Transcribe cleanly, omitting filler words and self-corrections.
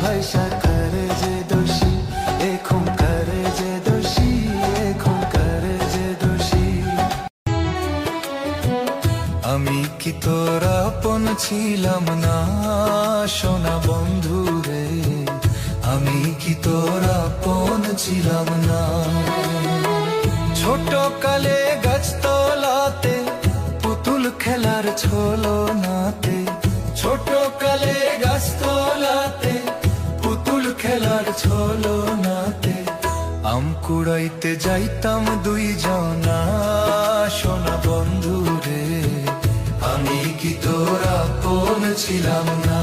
ভাইসা করে যে দোষী, এখন করে যে দোষী, এখন করে যে দোষী। আমি কি তোর আপন ছিলাম না সোনা বন্ধু রে, আমি কি তোর আপন ছিলাম না। ছোট কালে গাছতলাতে পুতুল খেলার ছলো নাতে, ছোট কালে গাছতলাতে পুতুল খেলার ছলো নাতে, আম কুড়াইতে যাইতাম দুইজনা সোনা বন্ধু রে, আমি কি তোর আপন ছিলাম না।